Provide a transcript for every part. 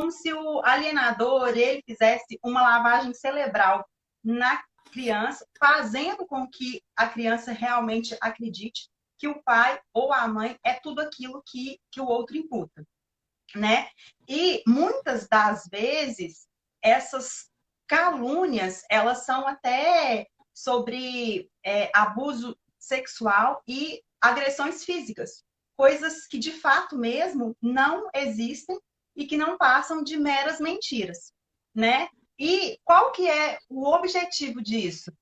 como se o alienador ele fizesse uma lavagem cerebral na criança, fazendo com que a criança realmente acredite que o pai ou a mãe é tudo aquilo que o outro imputa, né? E muitas das vezes essas calúnias, elas são até sobre abuso sexual e agressões físicas, coisas que de fato mesmo não existem e que não passam de meras mentiras, né? E qual que é o objetivo disso?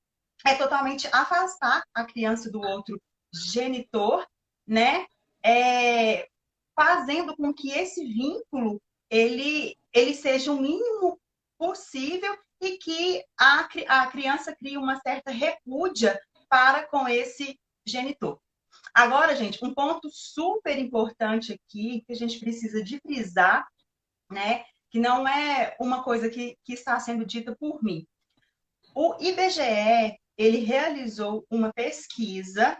É totalmente afastar a criança do outro genitor, né? É, fazendo com que esse vínculo ele seja o mínimo possível e que a criança crie uma certa repúdia para com esse genitor. Agora, gente, um ponto super importante aqui que a gente precisa de frisar, né? Que não é uma coisa que está sendo dita por mim. O IBGE, ele realizou uma pesquisa,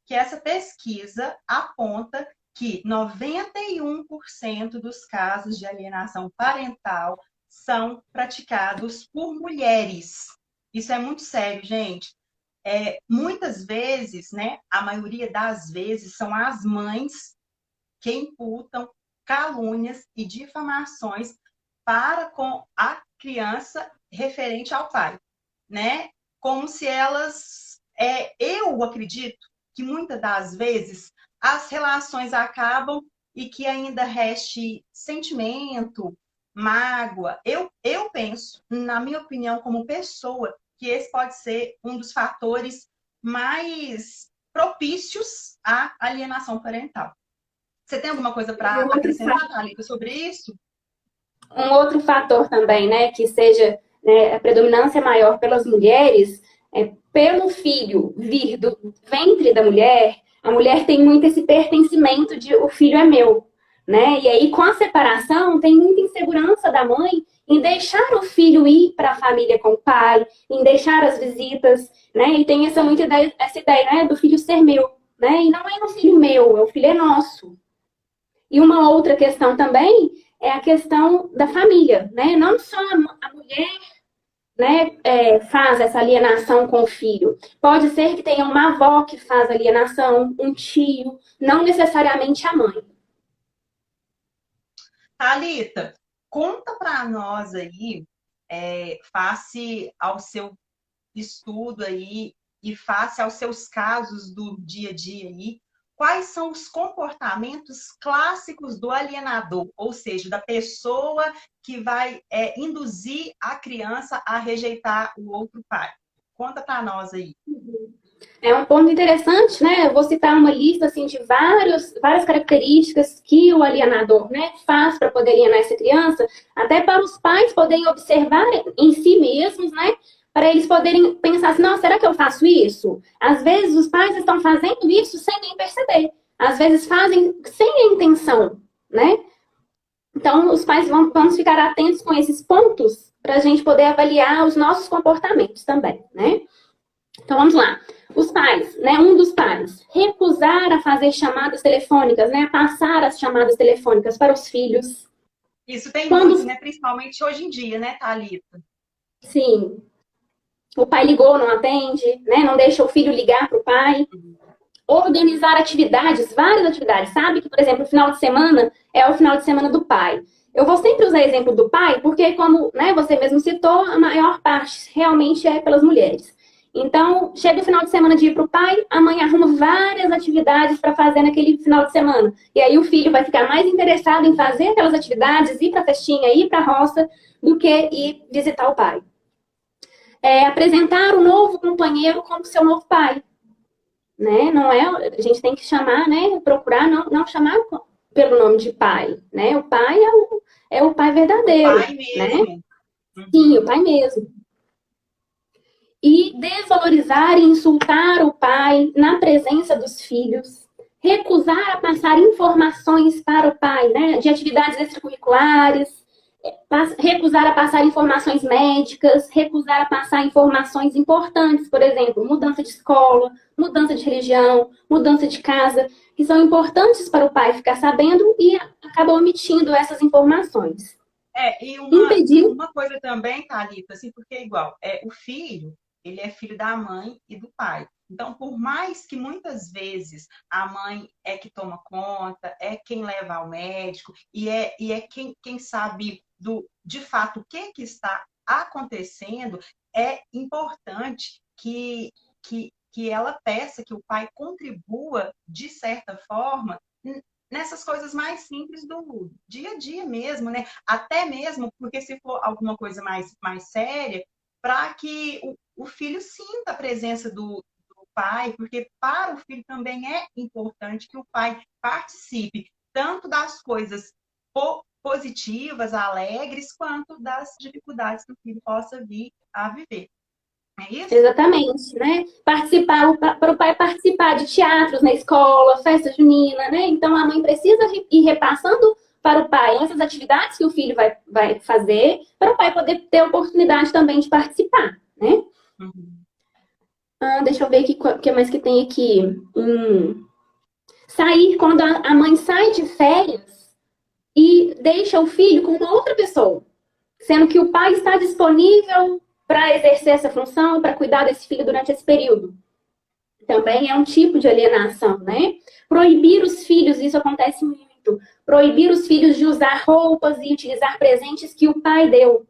que essa pesquisa aponta que 91% dos casos de alienação parental são praticados por mulheres. Isso é muito sério, gente. Muitas vezes, né, a maioria das vezes, são as mães que imputam calúnias e difamações para com a criança referente ao pai, né? Como se elas... eu acredito que muitas das vezes as relações acabam e que ainda reste sentimento, mágoa. Eu penso, na minha opinião, como pessoa, que esse pode ser um dos fatores mais propícios à alienação parental. Você tem alguma coisa E para acrescentar, Thalita, sobre isso? um outro fator também, né, que seja, né, a predominância maior pelas mulheres, pelo filho vir do ventre da mulher, a mulher tem muito esse pertencimento de o filho é meu, né? E aí, com a separação, tem muita insegurança da mãe em deixar o filho ir para a família com o pai, em deixar as visitas, né? E tem essa ideia, né, do filho ser meu, né? E não é um filho meu, o filho é nosso. E uma outra questão também é a questão da família, né? Não só a mulher, né, faz essa alienação com o filho. Pode ser que tenha uma avó que faz alienação, um tio, não necessariamente a mãe. Thalita, conta para nós aí, face ao seu estudo aí e face aos seus casos do dia a dia aí, quais são os comportamentos clássicos do alienador, ou seja, da pessoa que vai induzir a criança a rejeitar o outro pai. Conta para nós aí. É um ponto interessante, né? Eu vou citar uma lista assim, de várias características que o alienador, né, faz para poder alienar essa criança, até para os pais poderem observar em si mesmos, né? Para eles poderem pensar assim, não, será que eu faço isso? Às vezes os pais estão fazendo isso sem nem perceber. Às vezes fazem sem a intenção, né? Então, os pais vamos ficar atentos com esses pontos para a gente poder avaliar os nossos comportamentos também, né? Então, vamos lá. Os pais, né? Um dos pais, recusar a fazer chamadas telefônicas, né? A passar as chamadas telefônicas para os filhos. Isso tem muito, né? Principalmente hoje em dia, né, Thalita? Sim. O pai ligou, não atende, né? Não deixa o filho ligar para o pai. Organizar atividades, várias atividades. Sabe que, por exemplo, o final de semana é o final de semana do pai. Eu vou sempre usar exemplo do pai, porque como, né, você mesmo citou, a maior parte realmente é pelas mulheres. Então, chega o final de semana de ir para o pai, a mãe arruma várias atividades para fazer naquele final de semana. E aí o filho vai ficar mais interessado em fazer aquelas atividades, ir para a festinha, ir para a roça, do que ir visitar o pai. Apresentar o novo companheiro como seu novo pai. Né? Não é, a gente tem que chamar, né? Procurar não chamar pelo nome de pai, né? O pai é o pai verdadeiro, o pai mesmo. Né? Sim, o pai mesmo. E desvalorizar e insultar o pai na presença dos filhos, recusar a passar informações para o pai, né? De atividades extracurriculares, recusar a passar informações médicas, recusar a passar informações importantes, por exemplo, mudança de escola, mudança de religião, mudança de casa, que são importantes para o pai ficar sabendo e acaba omitindo essas informações. E Impedir. uma coisa também, Thalita, assim, porque igual, o filho, ele é filho da mãe e do pai. Então, por mais que muitas vezes a mãe é que toma conta, é quem leva ao médico e é quem sabe de fato o que está acontecendo, é importante que ela peça que o pai contribua de certa forma nessas coisas mais simples do dia a dia mesmo, né? Até mesmo porque se for alguma coisa mais séria, para que o filho sinta a presença do pai, porque para o filho também é importante que o pai participe tanto das coisas positivas, alegres, quanto das dificuldades que o filho possa vir a viver. É isso? Exatamente, né? Participar, para o pai participar de teatros na escola, festa junina, né? Então a mãe precisa ir repassando para o pai essas atividades que o filho vai fazer, para o pai poder ter oportunidade também de participar, né? Uhum. Deixa eu ver o que mais que tem aqui. Sair quando a mãe sai de férias e deixa o filho com uma outra pessoa, sendo que o pai está disponível para exercer essa função, para cuidar desse filho durante esse período. Também é um tipo de alienação, né? Proibir os filhos, isso acontece muito, proibir os filhos de usar roupas e utilizar presentes que o pai deu.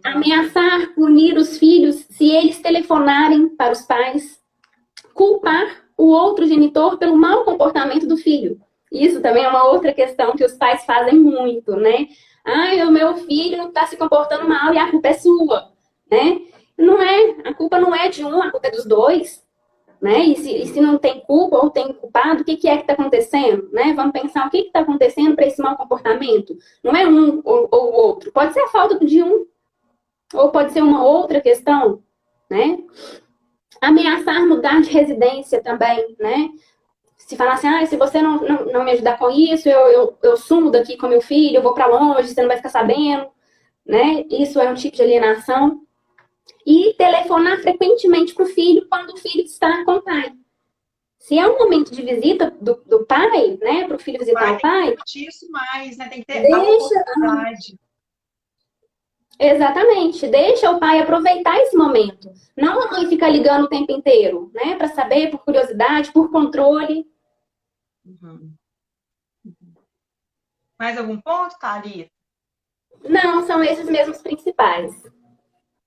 Ameaçar, punir os filhos se eles telefonarem para os pais. Culpar o outro genitor pelo mau comportamento do filho. Isso também é uma outra questão que os pais fazem muito, né? Ai, o meu filho está se comportando mal e a culpa é sua, né? Não é, a culpa não é de um, a culpa é dos dois, né? E se não tem culpa ou tem culpado, o que é que está acontecendo, né? Vamos pensar o que está acontecendo para esse mau comportamento. Não é um ou o outro. Pode ser a falta de um, ou pode ser uma outra questão, né? Ameaçar mudar de residência também, né? Se falar assim, se você não me ajudar com isso, eu sumo daqui com meu filho, eu vou para longe, você não vai ficar sabendo, né? Isso é um tipo de alienação. E telefonar frequentemente para o filho quando o filho está com o pai. Se é um momento de visita do pai, né, para o filho visitar o pai... Tem que curtir isso mais, né? Tem que ter a oportunidade. Exatamente. Deixa o pai aproveitar esse momento. Não a mãe ficar ligando o tempo inteiro, né? Para saber, por curiosidade, por controle. Uhum. Mais algum ponto, Thalita? Não, são esses mesmos principais.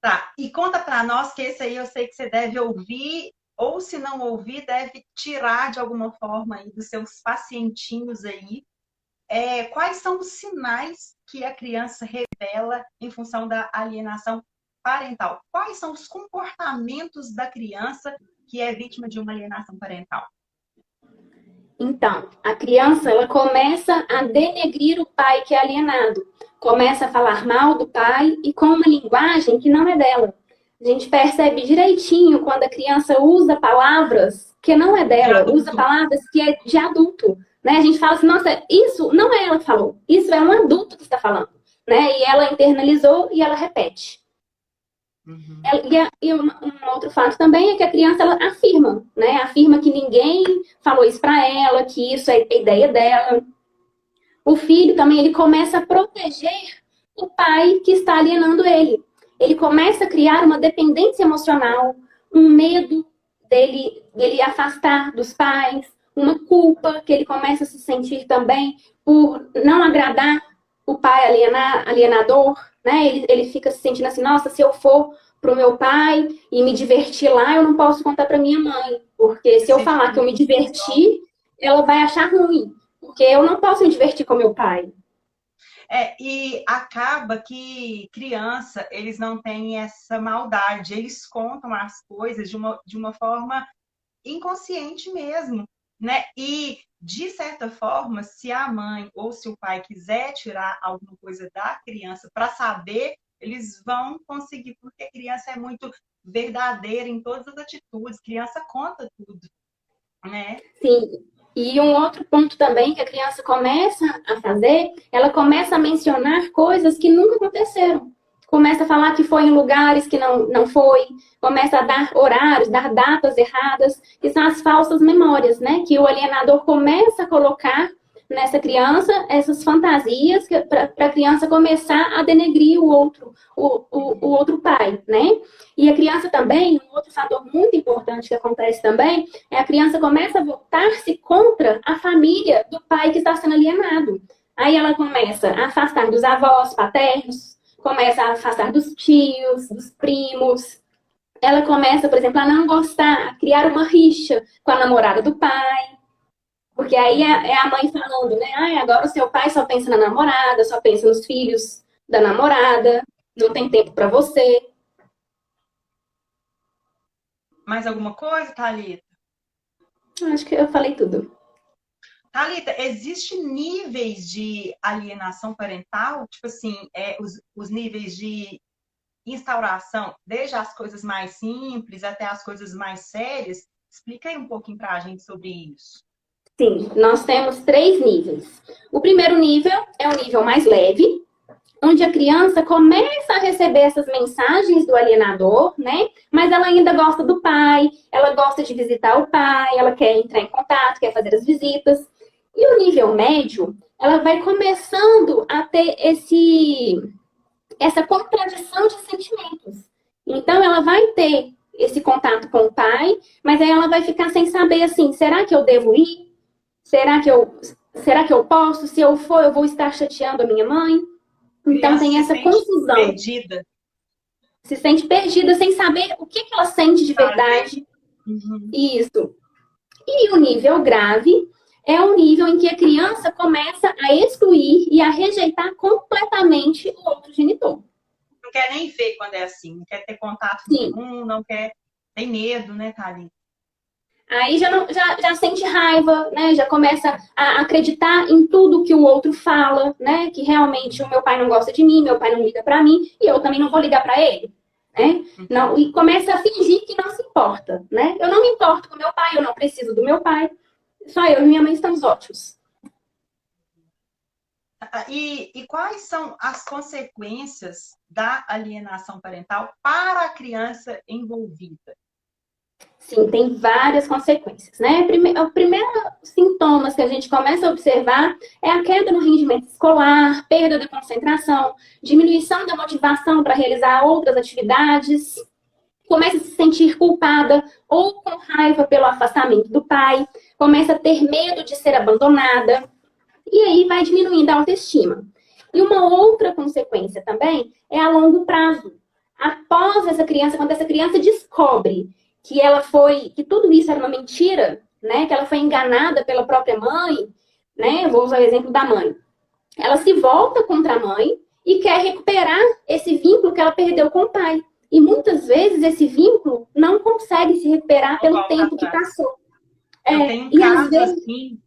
Tá. E conta para nós, que esse aí eu sei que você deve ouvir, ou se não ouvir, deve tirar de alguma forma aí dos seus pacientinhos aí. Quais são os sinais que a criança revela em função da alienação parental? Quais são os comportamentos da criança que é vítima de uma alienação parental? Então, a criança, ela começa a denegrir o pai que é alienado. Começa a falar mal do pai e com uma linguagem que não é dela. A gente percebe direitinho quando a criança usa palavras que não é dela, usa palavras que é de adulto. Né? A gente fala assim, nossa, isso não é ela que falou, isso é um adulto que está falando. Né? E ela internalizou e ela repete. Uhum. Um outro fato também é que a criança ela afirma, né? Afirma que ninguém falou isso para ela, que isso é a ideia dela. O filho também ele começa a proteger o pai que está alienando ele. Ele começa a criar uma dependência emocional, um medo dele afastar dos pais, uma culpa que ele começa a se sentir também por não agradar o pai alienador, né? Ele fica se sentindo assim, nossa, se eu for pro meu pai e me divertir lá, eu não posso contar para minha mãe, porque se eu falar que eu me diverti, ela vai achar ruim, porque eu não posso me divertir com meu pai. E acaba que criança, eles não têm essa maldade, eles contam as coisas de uma forma inconsciente mesmo, né? E, de certa forma, se a mãe ou se o pai quiser tirar alguma coisa da criança para saber, eles vão conseguir, porque a criança é muito verdadeira em todas as atitudes, criança conta tudo, né? Sim. E um outro ponto também que a criança começa a fazer, ela começa a mencionar coisas que nunca aconteceram. Começa a falar que foi em lugares que não foi, começa a dar horários, dar datas erradas, que são as falsas memórias, né? Que o alienador começa a colocar nessa criança essas fantasias para a criança começar a denegrir o outro pai, né? E a criança também, um outro fator muito importante que acontece também, é a criança começa a voltar-se contra a família do pai que está sendo alienado. Aí ela começa a afastar dos avós paternos, começa a afastar dos tios, dos primos. Ela começa, por exemplo, a não gostar, a criar uma rixa com a namorada do pai. Porque aí é a mãe falando, né? Ah, agora o seu pai só pensa na namorada, só pensa nos filhos da namorada, não tem tempo para você. Mais alguma coisa, Thalita? Acho que eu falei tudo. Thalita, existem níveis de alienação parental? Tipo assim, os níveis de instauração, desde as coisas mais simples até as coisas mais sérias. Explica aí um pouquinho para a gente sobre isso. Sim, nós temos 3 níveis. O primeiro nível é o nível mais leve, onde a criança começa a receber essas mensagens do alienador, né? Mas ela ainda gosta do pai, ela gosta de visitar o pai, ela quer entrar em contato, quer fazer as visitas. E o nível médio, ela vai começando a ter essa contradição de sentimentos. Então, ela vai ter esse contato com o pai, mas aí ela vai ficar sem saber assim, será que eu devo ir? Será que eu posso? Se eu for, eu vou estar chateando a minha mãe? Então Criança tem se essa sente confusão. perdida. Se sente perdida sem saber o que ela sente de Fazer. verdade. Uhum. Isso. E o nível grave é o nível em que a criança começa a excluir e a rejeitar completamente o outro genitor. Não quer nem ver quando é assim, não quer ter contato Sim. nenhum, não quer, tem medo, né, Thalita? Aí já sente raiva, né? Já começa a acreditar em tudo que o outro fala, né? Que realmente o meu pai não gosta de mim, meu pai não liga para mim e eu também não vou ligar para ele, né? Não, e começa a fingir que não se importa, né? Eu não me importo com meu pai, eu não preciso do meu pai, só eu e minha mãe estamos ótimos. E quais são as consequências da alienação parental para a criança envolvida? Sim, tem várias consequências, né? O primeiro sintomas que a gente começa a observar é a queda no rendimento escolar, perda da concentração, diminuição da motivação para realizar outras atividades, começa a se sentir culpada ou com raiva pelo afastamento do pai, começa a ter medo de ser abandonada, e aí vai diminuindo a autoestima. E uma outra consequência também é a longo prazo. Após essa criança, quando essa criança descobre que tudo isso era uma mentira, né? Que ela foi enganada pela própria mãe, né? Eu vou usar o exemplo da mãe. Ela se volta contra a mãe e quer recuperar esse vínculo que ela perdeu com o pai. E muitas vezes esse vínculo não consegue se recuperar Não pelo volta tempo que atrás. passou. Eu tenho um E às caso vezes. assim,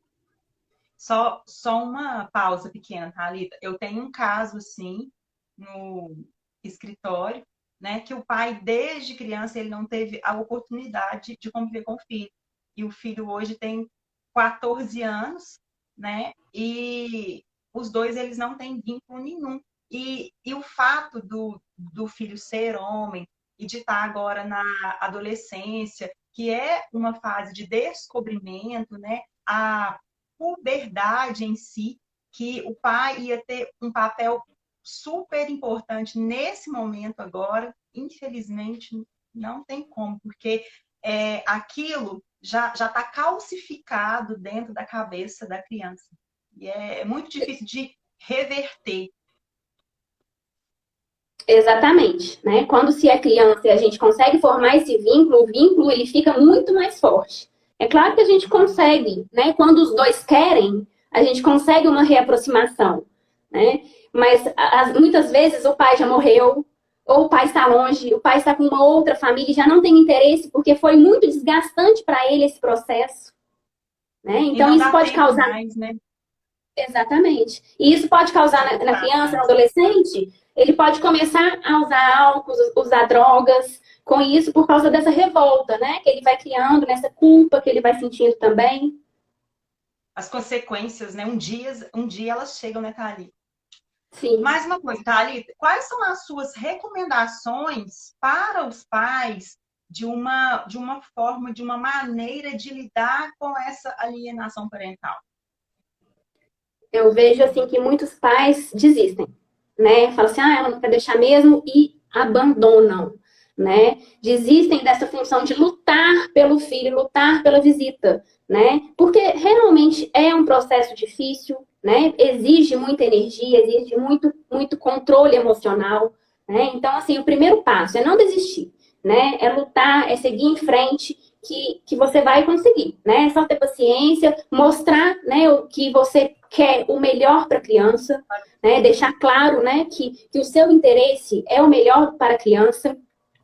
só uma pausa pequena, Thalita. Eu tenho um caso assim no escritório, né, que o pai desde criança ele não teve a oportunidade de conviver com o filho. E o filho hoje tem 14 anos, né? E os dois eles não têm vínculo nenhum. E o fato do filho ser homem e de estar agora na adolescência, que é uma fase de descobrimento, né? A puberdade em si, que o pai ia ter um papel super importante nesse momento agora, infelizmente não tem como, porque aquilo já está calcificado dentro da cabeça da criança. E é muito difícil de reverter. Exatamente, né? Quando se é criança e a gente consegue formar esse vínculo, o vínculo ele fica muito mais forte. É claro que a gente consegue, né? Quando os dois querem, a gente consegue uma reaproximação, né? Mas muitas vezes o pai já morreu, ou o pai está longe, o pai está com uma outra família e já não tem interesse porque foi muito desgastante para ele esse processo, né? E Então não isso dá pode tempo causar. mais, né? Exatamente. E isso pode causar De na voltar criança, no atrás. adolescente, ele pode começar a usar álcool, usar drogas, com isso por causa dessa revolta, né? Que ele vai criando, nessa culpa que ele vai sentindo também. As consequências, né? Um dia elas chegam, né, Thalita? Sim. Mais uma coisa, Thalita, quais são as suas recomendações para os pais de uma forma, de uma maneira de lidar com essa alienação parental? Eu vejo assim que muitos pais desistem, né? Falam assim, ela não quer deixar mesmo e abandonam, né? Desistem dessa função de lutar pelo filho, lutar pela visita, né? Porque realmente é um processo difícil, né? Exige muita energia, exige muito controle emocional, né? Então, assim, o primeiro passo é não desistir, né? É lutar, é seguir em frente, que você vai conseguir, né? É só ter paciência, mostrar, né, o que você quer o melhor para a criança, né? Deixar claro, né, que o seu interesse é o melhor para a criança,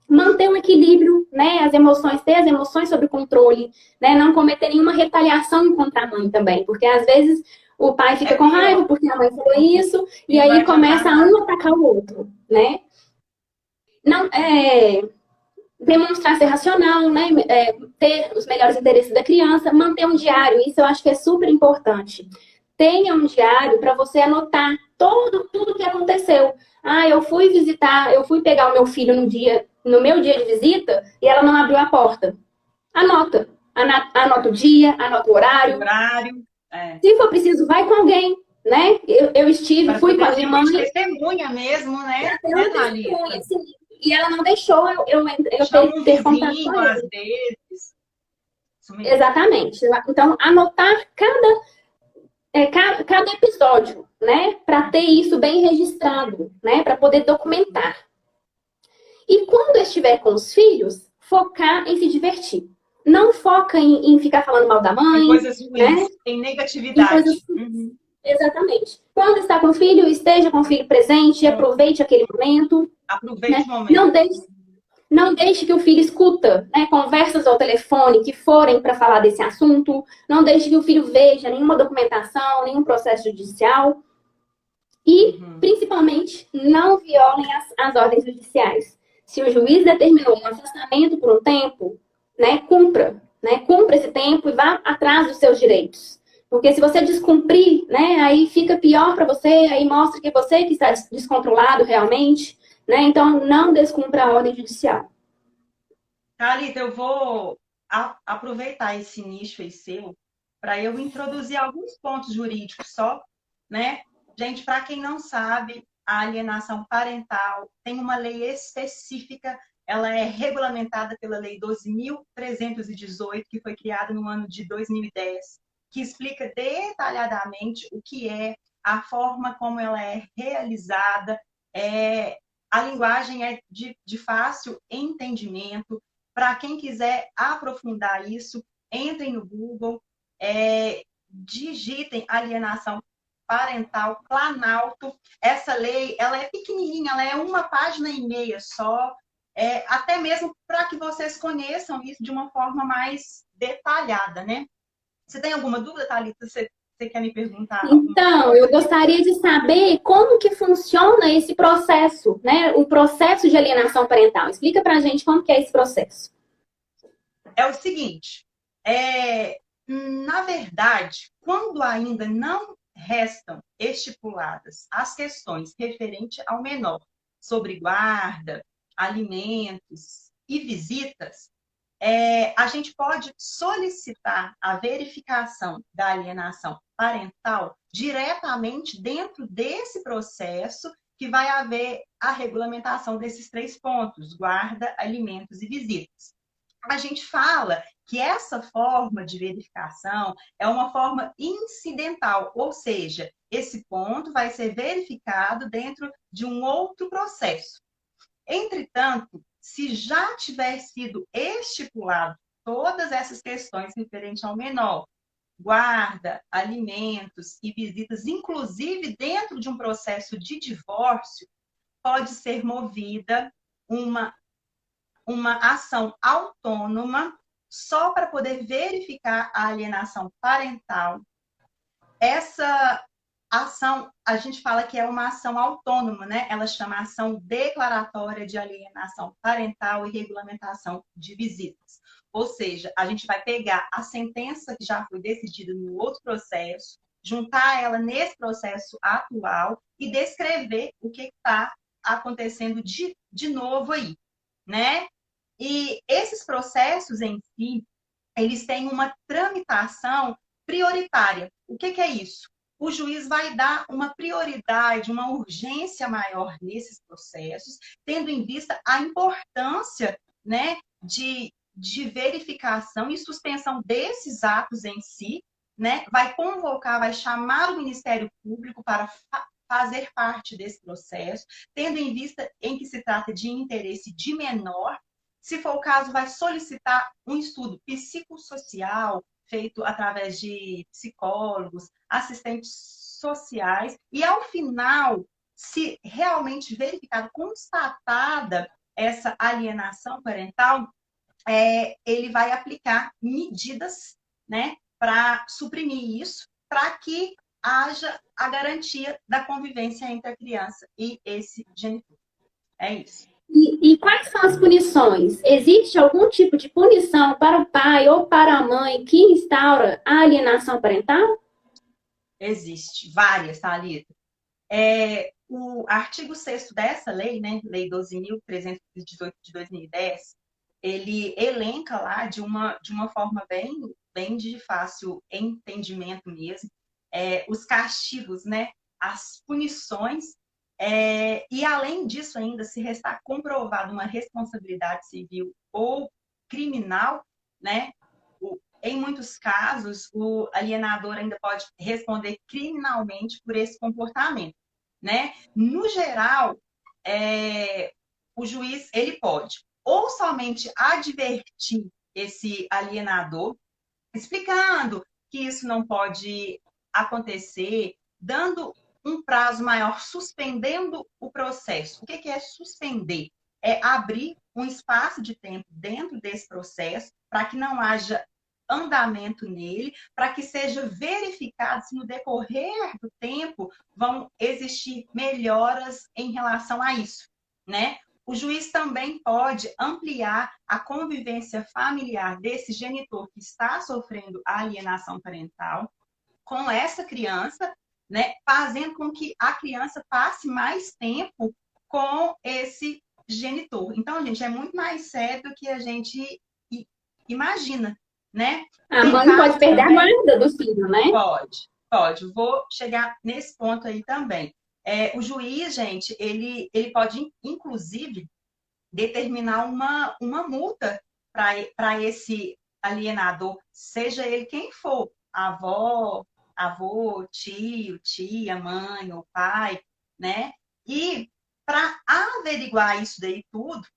manter um equilíbrio, né? As emoções, ter as emoções sob controle, né? Não cometer nenhuma retaliação contra a mãe também, porque às vezes o pai fica com raiva porque a mãe falou isso, e Não vai aí adiantar começa nada. um atacar o outro, né? Não, demonstrar ser racional, né? Ter os melhores interesses da criança, manter um diário, isso eu acho que é super importante. Tenha um diário para você anotar tudo que aconteceu. Ah, eu fui pegar o meu filho no meu dia de visita e ela não abriu a porta. Anota. Anota o dia, anota o O horário. horário, é, Se for preciso, vai com alguém, né? Eu estive, para fui com poder a minha servir de mãe, testemunha mesmo, né? eu Né, não testemunha, Thalita? assim, e ela não deixou eu Chama um ter contato vizinho, com às ele. vezes. Isso mesmo. Exatamente. Então, anotar cada episódio, né? Para ter isso bem registrado, né? Para poder documentar. E quando estiver com os filhos, focar em se divertir. Não foca em ficar falando mal da Em mãe, coisas né? ruins, em Em coisas. negatividade. Uhum. Exatamente. Quando está com o filho, esteja com o filho presente, aproveite aquele momento, Aproveite né? o momento. Não deixe que o filho escuta, né, conversas ao telefone que forem para falar desse assunto. Não deixe que o filho veja nenhuma documentação, nenhum processo judicial. E, Uhum. principalmente, não violem as ordens judiciais. Se o juiz determinou um afastamento por um tempo, né, cumpra. Né, cumpra esse tempo e vá atrás dos seus direitos. Porque se você descumprir, né, aí fica pior para você, aí mostra que você que está descontrolado realmente. Né? Então, não descumpra a ordem judicial. Thalita, eu vou aproveitar esse nicho aí seu para eu introduzir alguns pontos jurídicos só, né? Gente, para quem não sabe, a alienação parental tem uma lei específica, ela é regulamentada pela Lei 12.318, que foi criada no ano de 2010, que explica detalhadamente o que é, a forma como ela é realizada, a linguagem é de fácil entendimento. Para quem quiser aprofundar isso, entrem no Google, digitem alienação parental Planalto. Essa lei, ela é pequenininha, ela é uma página e meia só, até mesmo para que vocês conheçam isso de uma forma mais detalhada, né? Você tem alguma dúvida, Thalita? Você quer me perguntar alguma Então, eu coisa? gostaria de saber como que funciona esse processo, né? O processo de alienação parental. Explica pra gente como que é esse processo. É o seguinte, na verdade, quando ainda não restam estipuladas as questões referentes ao menor sobre guarda, alimentos e visitas, a gente pode solicitar a verificação da alienação parental diretamente dentro desse processo que vai haver a regulamentação desses três pontos: guarda, alimentos e visitas. A gente fala que essa forma de verificação é uma forma incidental, ou seja, esse ponto vai ser verificado dentro de um outro processo. Entretanto, se já tiver sido estipulado todas essas questões referentes ao menor, guarda, alimentos e visitas, inclusive dentro de um processo de divórcio, pode ser movida uma ação autônoma só para poder verificar a alienação parental. Essa ação, a gente fala que é uma ação autônoma, né? Ela chama ação declaratória de alienação parental e regulamentação de visitas. Ou seja, a gente vai pegar a sentença que já foi decidida no outro processo, juntar ela nesse processo atual e descrever o que está acontecendo de novo aí, né? E esses processos em si, eles têm uma tramitação prioritária. O que é isso? o juiz vai dar uma prioridade, uma urgência maior nesses processos, tendo em vista a importância, né, de verificação e suspensão desses atos em si, né, vai convocar, vai chamar o Ministério Público para fazer parte desse processo, tendo em vista em que se trata de interesse de menor. Se for o caso, vai solicitar um estudo psicossocial feito através de psicólogos, assistentes sociais, e ao final, se realmente verificado, constatada essa alienação parental, ele vai aplicar medidas, né, para suprimir isso, para que haja a garantia da convivência entre a criança e esse genitor. É isso. E quais são as punições? Existe algum tipo de punição para o pai ou para a mãe que instaura a alienação parental? Existe várias, Thalita. O artigo 6º dessa lei, né, Lei 12.318 de 2010, ele elenca lá de uma forma bem de fácil entendimento mesmo, os castigos, né, as punições, e além disso ainda, se restar comprovada uma responsabilidade civil ou criminal, né, em muitos casos, o alienador ainda pode responder criminalmente por esse comportamento, né? No geral, o juiz ele pode ou somente advertir esse alienador, explicando que isso não pode acontecer, dando um prazo maior, suspendendo o processo. O que é suspender? É abrir um espaço de tempo dentro desse processo para que não haja andamento nele, para que seja verificado se no decorrer do tempo vão existir melhoras em relação a isso, né? O juiz também pode ampliar a convivência familiar desse genitor que está sofrendo a alienação parental com essa criança, né, fazendo com que a criança passe mais tempo com esse genitor. Então, gente, é muito mais sério do que a gente imagina, né? A Tem mãe pode casos perder a também? guarda do filho, né? Pode. Vou chegar nesse ponto aí também. O juiz, gente, ele pode, inclusive, determinar uma multa para esse alienador, seja ele quem for, avô, tio, tia, mãe ou pai, né? E para averiguar isso daí tudo,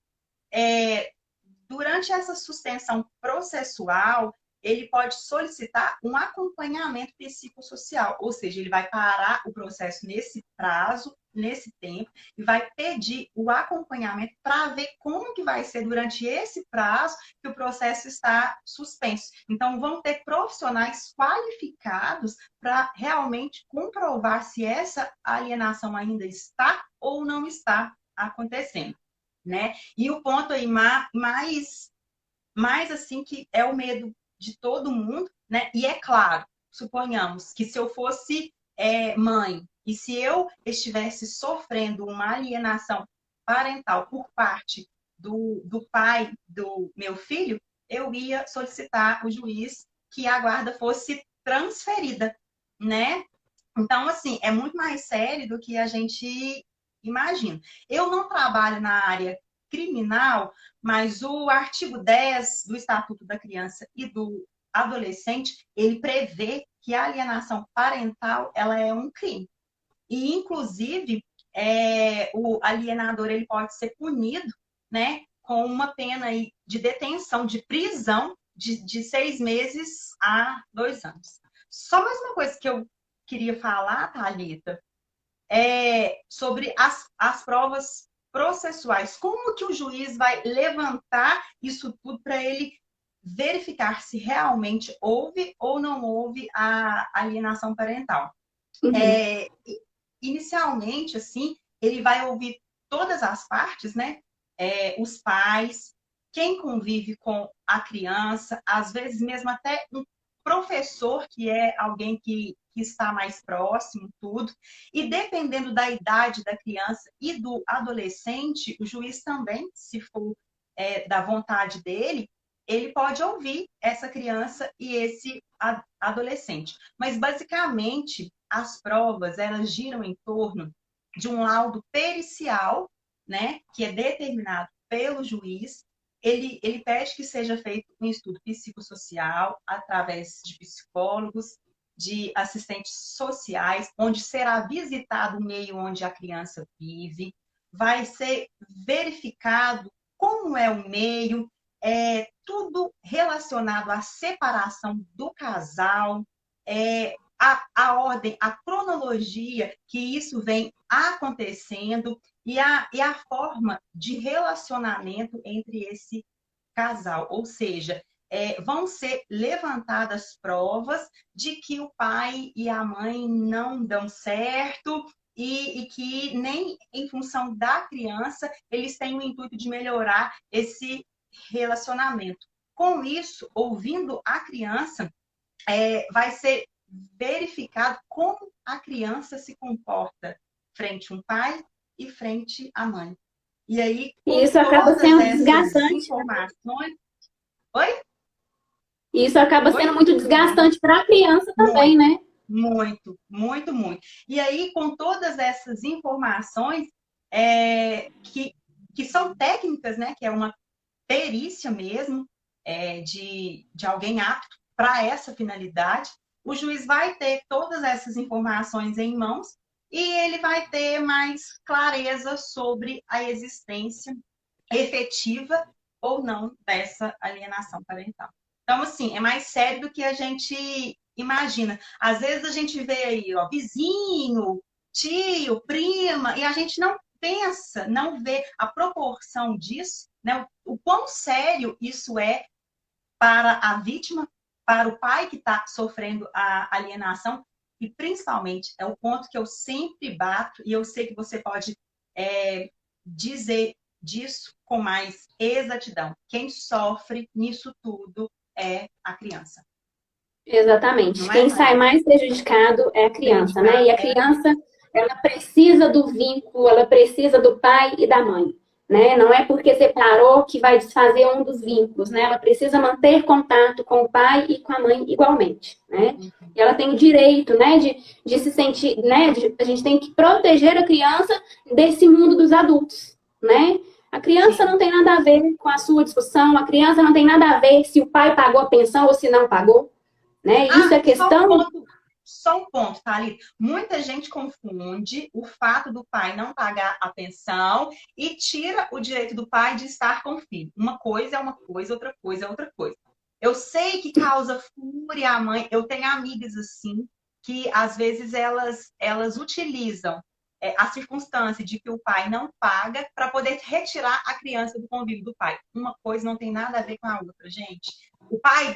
durante essa suspensão processual, ele pode solicitar um acompanhamento psicossocial, ou seja, ele vai parar o processo nesse prazo, nesse tempo, e vai pedir o acompanhamento para ver como que vai ser durante esse prazo que o processo está suspenso. Então, vão ter profissionais qualificados para realmente comprovar se essa alienação ainda está ou não está acontecendo, né? E o ponto aí mais assim que é o medo de todo mundo, né? E é claro, suponhamos que se eu fosse mãe e se eu estivesse sofrendo uma alienação parental por parte do pai do meu filho, eu ia solicitar o juiz que a guarda fosse transferida, né? Então, assim, é muito mais sério do que a gente imagina. Eu não trabalho na área criminal, mas o artigo 10 do Estatuto da Criança e do Adolescente, ele prevê que a alienação parental, ela é um crime. E, inclusive, o alienador ele pode ser punido, né, com uma pena aí de detenção, de prisão de 6 meses a 2 anos. Só mais uma coisa que eu queria falar, Thalita, sobre as provas processuais. Como que o juiz vai levantar isso tudo para ele verificar se realmente houve ou não houve a alienação parental? Uhum. Inicialmente, assim, ele vai ouvir todas as partes, né? Os pais, quem convive com a criança, às vezes mesmo até um professor, que é alguém que está mais próximo, tudo. E dependendo da idade da criança e do adolescente, o juiz também, se for da vontade dele, ele pode ouvir essa criança e esse adolescente. Mas, basicamente, as provas, elas giram em torno de um laudo pericial, né, que é determinado pelo juiz. Ele pede que seja feito um estudo psicossocial através de psicólogos, de assistentes sociais, onde será visitado o meio onde a criança vive, vai ser verificado como é o meio, tudo relacionado à separação do casal, a ordem, a cronologia que isso vem acontecendo e a forma de relacionamento entre esse casal. Ou seja, vão ser levantadas provas de que o pai e a mãe não dão certo e que nem em função da criança eles têm o intuito de melhorar esse relacionamento. Com isso, ouvindo a criança, vai ser verificado como a criança se comporta frente a um pai e frente à mãe. E aí, E com isso acaba todas sendo essas desgastante. informações... Oi? E isso acaba Oi? sendo muito desgastante para a criança também, Muito, né? muito, muito, muito. E aí, com todas essas informações, que são técnicas, né? Que é uma perícia mesmo, de alguém apto para essa finalidade, o juiz vai ter todas essas informações em mãos e ele vai ter mais clareza sobre a existência efetiva ou não dessa alienação parental. Então, assim, é mais sério do que a gente imagina. Às vezes a gente vê aí, ó, vizinho, tio, prima, e a gente não pensa, não vê a proporção disso, né? O quão sério isso é para a vítima, para o pai que está sofrendo a alienação, e principalmente é o ponto que eu sempre bato, e eu sei que você pode dizer disso com mais exatidão. Quem sofre nisso tudo é a criança. Exatamente. Não é, Quem sai Thalita? mais prejudicado é a criança, né? Prejudicado E a é a criança, criança. ela precisa do vínculo, ela precisa do pai e da mãe, né? Não é porque separou que vai desfazer um dos vínculos, né? Ela precisa manter contato com o pai e com a mãe igualmente, né? E ela tem o direito, né, de se sentir, né? A gente tem que proteger a criança desse mundo dos adultos, né? A criança Sim. não tem nada a ver com a sua discussão, a criança não tem nada a ver se o pai pagou a pensão ou se não pagou, né? Isso é E questão. só um ponto, Thalita. Muita gente confunde o fato do pai não pagar a pensão e tira o direito do pai de estar com o filho. Uma coisa é uma coisa, outra coisa é outra coisa. Eu sei que causa fúria à mãe. Eu tenho amigas assim que às vezes elas utilizam a circunstância de que o pai não paga para poder retirar a criança do convívio do pai. Uma coisa não tem nada a ver com a outra, gente. O pai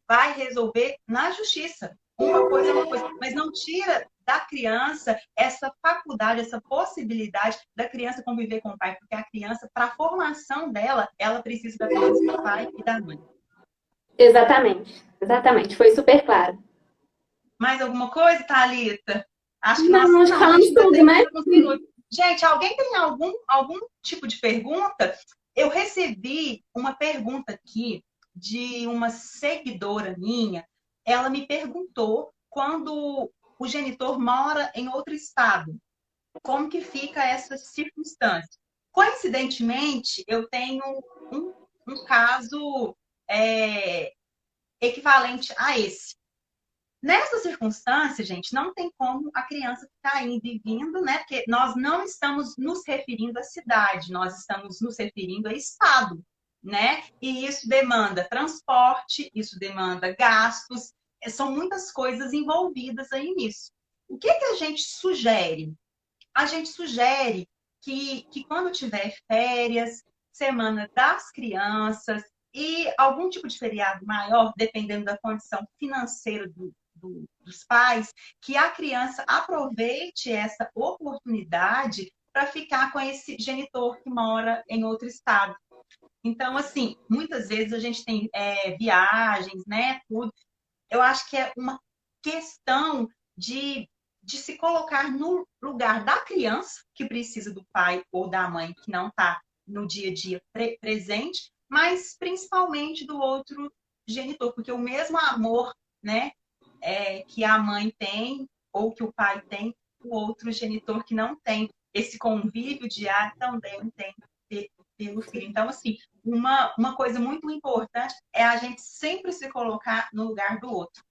vai resolver na justiça. Uma coisa é uma coisa, mas não tira da criança essa faculdade, essa possibilidade da criança conviver com o pai, porque a criança, para a formação dela, ela precisa da presença do pai e da mãe. Exatamente, exatamente. Foi super claro. Mais alguma coisa, Thalita? Acho que nós Não, acho que não, a gente falamos ainda tudo, tem né? mais alguns minutos. Gente, alguém tem algum tipo de pergunta? Eu recebi uma pergunta aqui de uma seguidora minha. Ela me perguntou quando o genitor mora em outro estado, como que fica essa circunstância? Coincidentemente, eu tenho um caso equivalente a esse. Nessa circunstância, gente, não tem como a criança ficar indo e vindo, né? Porque nós não estamos nos referindo à cidade, nós estamos nos referindo a estado, né? E isso demanda transporte, isso demanda gastos, são muitas coisas envolvidas aí nisso. O que a gente sugere? A gente sugere que quando tiver férias, semana das crianças e algum tipo de feriado maior, dependendo da condição financeira dos pais, que a criança aproveite essa oportunidade para ficar com esse genitor que mora em outro estado. Então, assim, muitas vezes a gente tem viagens, né, tudo. Eu acho que é uma questão de se colocar no lugar da criança, que precisa do pai ou da mãe, que não está no dia a dia presente, mas principalmente do outro genitor, porque o mesmo amor, né, que a mãe tem ou que o pai tem, o outro genitor que não tem esse convívio diário também tem pelo filho. Então, assim, uma coisa muito importante é a gente sempre se colocar no lugar do outro.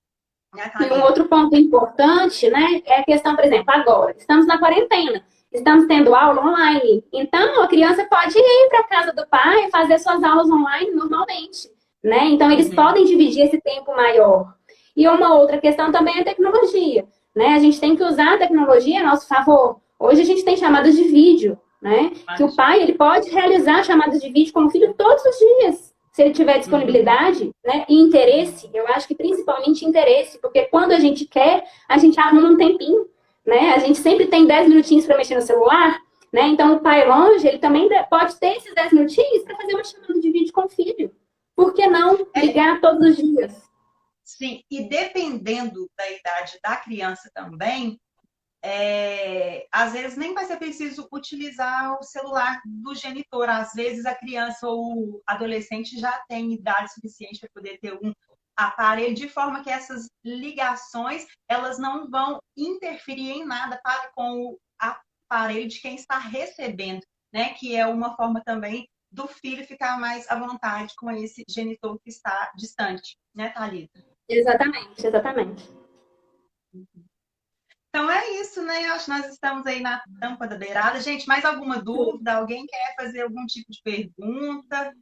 Né, E um Thalita? outro ponto importante, né, é a questão, por exemplo, agora, estamos na quarentena, estamos tendo aula online. Então, a criança pode ir para a casa do pai e fazer suas aulas online normalmente, né? Então, eles podem dividir esse tempo maior. E uma outra questão também é a tecnologia, né? A gente tem que usar a tecnologia a nosso favor. Hoje a gente tem chamadas de vídeo, né? Que o pai, ele pode realizar chamadas de vídeo com o filho todos os dias. Se ele tiver disponibilidade, né, e interesse, eu acho que principalmente interesse, porque quando a gente quer, a gente arruma um tempinho, né? A gente sempre tem 10 minutinhos para mexer no celular, né? Então o pai longe, ele também pode ter esses 10 minutinhos para fazer uma chamada de vídeo com o filho. Por que não ligar todos os dias? Sim, e dependendo da idade da criança também, às vezes nem vai ser preciso utilizar o celular do genitor. Às vezes a criança ou o adolescente já tem idade suficiente para poder ter um aparelho, de forma que essas ligações elas não vão interferir em nada com o aparelho de quem está recebendo, né? Que é uma forma também do filho ficar mais à vontade com esse genitor que está distante, né, Thalita? Exatamente, exatamente. Então é isso, né? Eu acho que nós estamos aí na tampa da beirada. Gente, mais alguma dúvida? Alguém quer fazer algum tipo de pergunta?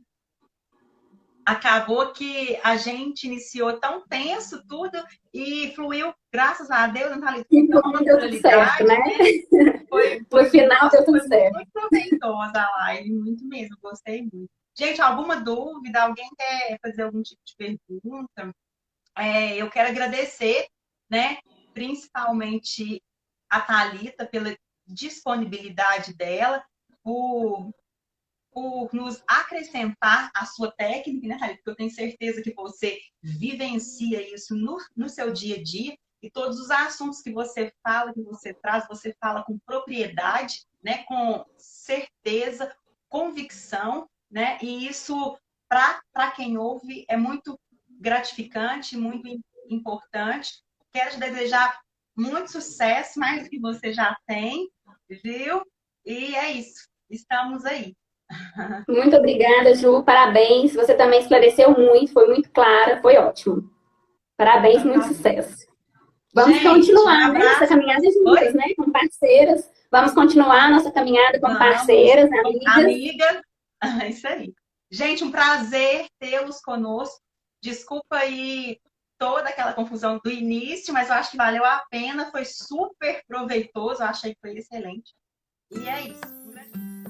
Acabou que a gente iniciou tão tenso tudo e fluiu, graças a Deus, Natália, com tão Deu tudo certo, naturalidade, né? né? Foi, No foi, final nossa, deu tudo foi certo. muito proveitosa a live, muito mesmo, gostei muito. Gente, alguma dúvida? Alguém quer fazer algum tipo de pergunta? Eu quero agradecer, né? Principalmente a Thalita pela disponibilidade dela, por, por nos acrescentar a sua técnica, né, Thalita? Porque eu tenho certeza que você vivencia isso no seu dia a dia e todos os assuntos que você fala, que você fala com propriedade, né? Com certeza, convicção, né? E isso, para quem ouve, é muito gratificante, muito importante. Quero te desejar muito sucesso, mais do que você já tem, viu? E é isso. Estamos aí. Muito obrigada, Ju. Parabéns. Você também esclareceu muito, foi muito clara, foi ótimo. Parabéns, Então, muito tá bom. sucesso. Vamos Gente, um continuar, né? Essa abraço. caminhada juntas, Oi? né? Com parceiras. Vamos continuar nossa caminhada como Vamos, parceiras, amigas. amiga. É isso aí. Gente, um prazer tê-los conosco. Desculpa aí toda aquela confusão do início, mas eu acho que valeu a pena. Foi super proveitoso. Eu achei que foi excelente. E é isso.